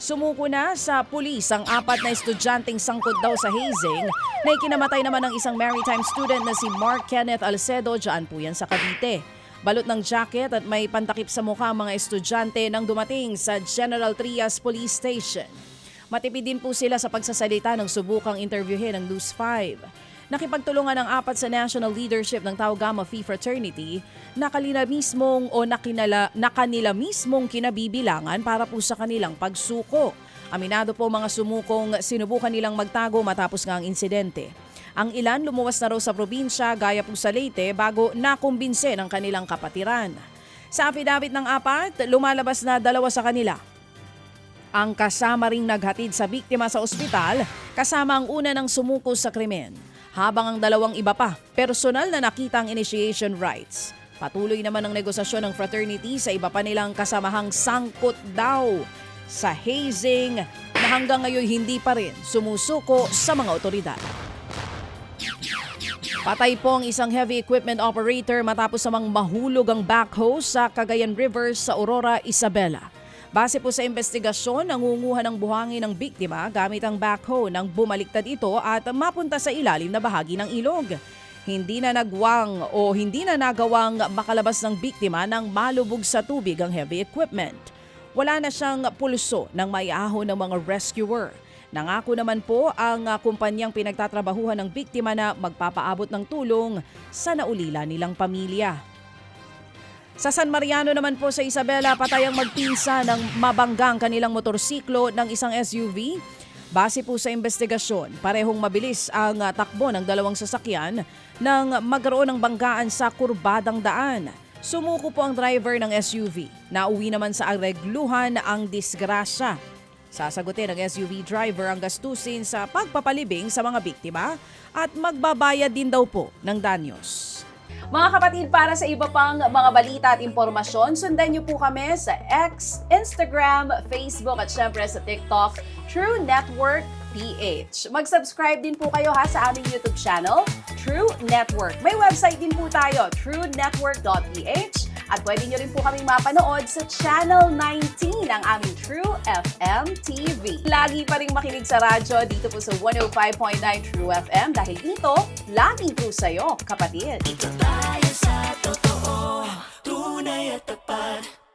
Sumuko na sa pulis ang 4 na estudyanteng sangkot daw sa hazing na ikinamatay naman ng isang maritime student na si Mark Kenneth Alcedo dyan po yan sa Cavite. Balot ng jacket at may pantakip sa mukha ang mga estudyante nang dumating sa General Trias Police Station. Matipid din po sila sa pagsasalita ng subukang interviewin ng News 5. Nakipagtulungan ang 4 sa national leadership ng Tau Gamma Phi Fraternity na kanila mismong kinabibilangan para po sa kanilang pagsuko. Aminado po mga sumukong sinubukan nilang magtago matapos nga ang insidente. Ang ilan lumuwas na raw sa probinsya gaya po sa Leyte bago nakumbinse ng kanilang kapatiran. Sa affidavit ng 4, lumalabas na 2 sa kanila ang kasama ring naghatid sa biktima sa ospital kasama ang una ng sumuko sa krimen. Habang ang 2 iba pa, personal na nakita ang initiation rights. Patuloy naman ang negosasyon ng fraternity sa iba pa nilang kasamahang sangkot daw sa hazing na hanggang ngayon hindi pa rin sumusuko sa mga otoridad. Patay po ang isang heavy equipment operator matapos namang mahulog ang backhoe sa Cagayan River sa Aurora, Isabela. Base po sa investigasyon, nangunguha ng buhangin ng biktima gamit ang backhoe nang bumaliktad ito at mapunta sa ilalim na bahagi ng ilog. Hindi na nagawang makalabas ng biktima nang malubog sa tubig ang heavy equipment. Wala na siyang pulso nang maiahon ng mga rescuer. Nangako naman po ang kumpanyang pinagtatrabahuhan ng biktima na magpapaabot ng tulong sa naulila nilang pamilya. Sa San Mariano naman po sa Isabela, patay ang magpinsa ng mabanggang kanilang motorsiklo ng isang SUV. Base po sa investigasyon, parehong mabilis ang takbo ng 2 sasakyan nang magkaroon ng banggaan sa kurbadang daan. Sumuko po ang driver ng SUV. Nauwi naman sa aregluhan ang disgrasya. Sasagutin ng SUV driver ang gastusin sa pagpapalibing sa mga biktima at magbabayad din daw po ng danyos. Mga kapatid, para sa iba pang mga balita at impormasyon, sundan niyo po kami sa X, Instagram, Facebook at syempre sa TikTok, True Network PH. Mag-subscribe din po kayo sa aming YouTube channel, True Network. May website din po tayo, truenetwork.ph, at pwede niyo rin po kaming mapanood sa Channel 19 ng aming True FM TV. Lagi pa rin makinig sa radyo dito po sa 105.9 True FM dahil dito, laging true sa'yo, kapatid. Ito tayo sa totoo, tunay at tapat.